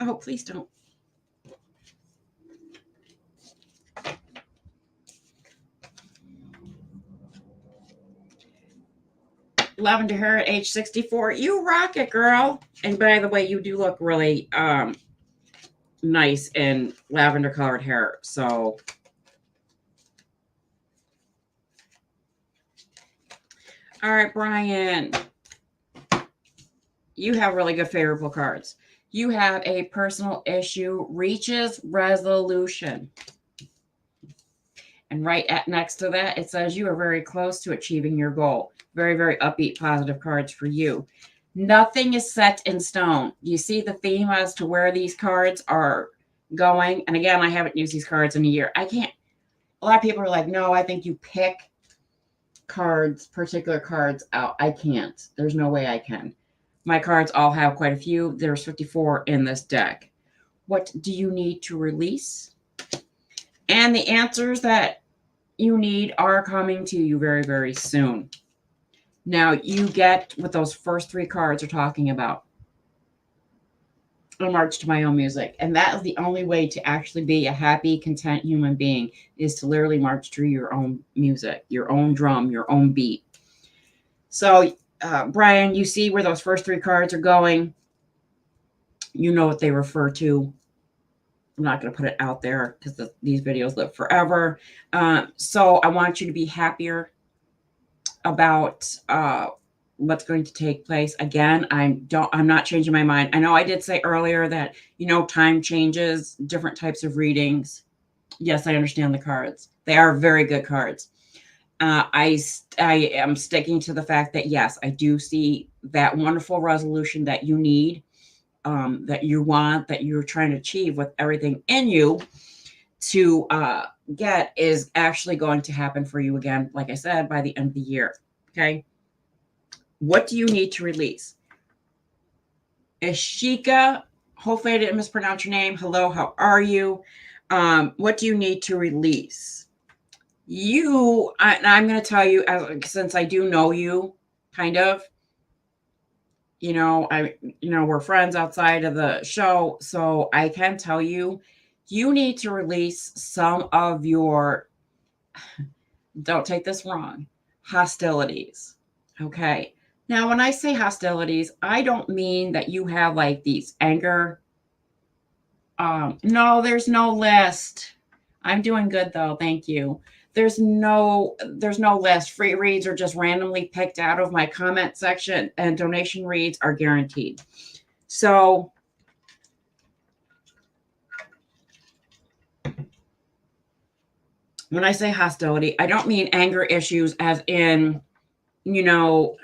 Oh, please don't. Lavender hair at age 64. You rock it, girl. And by the way, you do look really nice in lavender colored hair. So all right, Brian. You have really good favorable cards. You have a personal issue reaches resolution. And right next to that, it says you are very close to achieving your goal. Very, very upbeat, positive cards for you. Nothing is set in stone. You see the theme as to where these cards are going. And again, I haven't used these cards in a year. I can't. A lot of people are like, no, I think you pick particular cards out. I can't. There's no way I can. My cards all have quite a few. There's 54 in this deck. What do you need to release? And the answers that you need are coming to you very, very soon. Now, you get what those first three cards are talking about. A march to my own music. And that is the only way to actually be a happy, content human being, is to literally march to your own music, your own drum, your own beat. So, Brian, you see where those first three cards are going. You know what they refer to. I'm not going to put it out there because these videos live forever. So I want you to be happier about what's going to take place. Again, I'm not changing my mind. I know I did say earlier that, time changes, different types of readings. Yes, I understand the cards. They are very good cards. I am sticking to the fact that, yes, I do see that wonderful resolution that you need, that you want, that you're trying to achieve with everything in you to get, is actually going to happen for you again, like I said, by the end of the year. Okay. What do you need to release? Ishika, hopefully I didn't mispronounce your name. Hello, how are you? What do you need to release? I'm going to tell you, since I do know you, kind of, we're friends outside of the show, so I can tell you, you need to release some of your, don't take this wrong, hostilities. Okay. Now, when I say hostilities, I don't mean that you have like these anger. No, there's no list. I'm doing good though, thank you. There's no list. Free reads are just randomly picked out of my comment section, and donation reads are guaranteed. So when I say hostility, I don't mean anger issues as in, you know,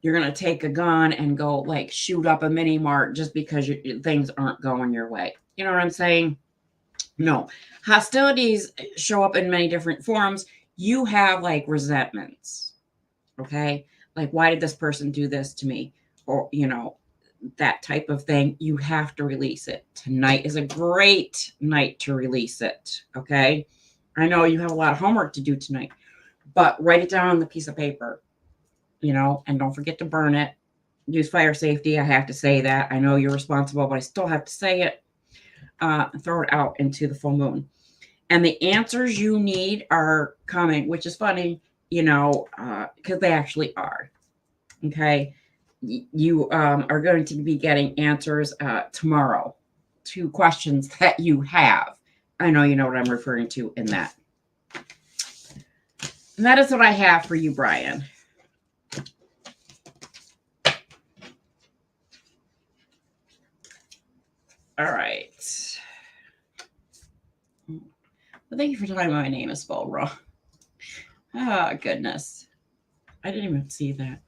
you're going to take a gun and go like shoot up a mini mart just because things aren't going your way. You know what I'm saying? No. Hostilities show up in many different forms. You have like resentments. Okay? Like, why did this person do this to me? Or, that type of thing. You have to release it. Tonight is a great night to release it. Okay? I know you have a lot of homework to do tonight, but write it down on the piece of paper, and don't forget to burn it. Use fire safety. I have to say that. I know you're responsible, but I still have to say it. Throw it out into the full moon. And the answers you need are coming, which is funny, because they actually are. Okay. You are going to be getting answers tomorrow to questions that you have. I know you know what I'm referring to in that. And that is what I have for you, Brian. All right. Well, thank you for telling me my name is spelled wrong. Oh, goodness. I didn't even see that.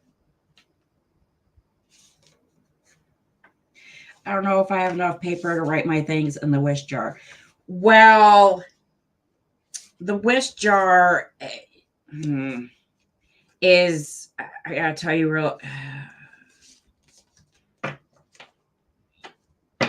I don't know if I have enough paper to write my things in the wish jar. Well, the wish jar is, I gotta tell you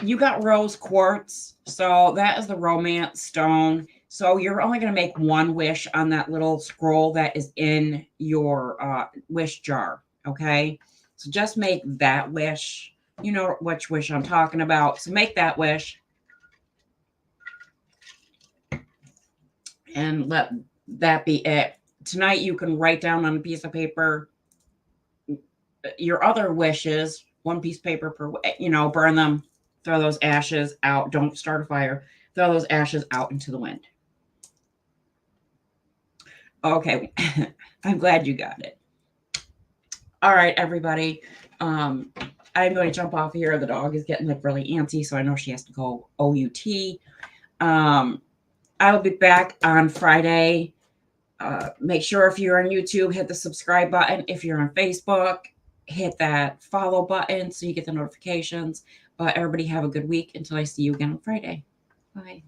you got rose quartz, so that is the romance stone. So you're only going to make one wish on that little scroll that is in your wish jar, okay? So just make that wish. You know which wish I'm talking about. So make that wish. And let that be it. Tonight you can write down on a piece of paper your other wishes, one piece of paper per, burn them. Throw those ashes out. Don't start a fire. Throw those ashes out into the wind. Okay. I'm glad you got it. All right, everybody. I'm going to jump off here. The dog is getting like really antsy, so I know she has to go OUT. I will be back on Friday. Make sure if you're on YouTube, hit the subscribe button. If you're on Facebook, hit that follow button so you get the notifications. But everybody have a good week until I see you again on Friday. Bye.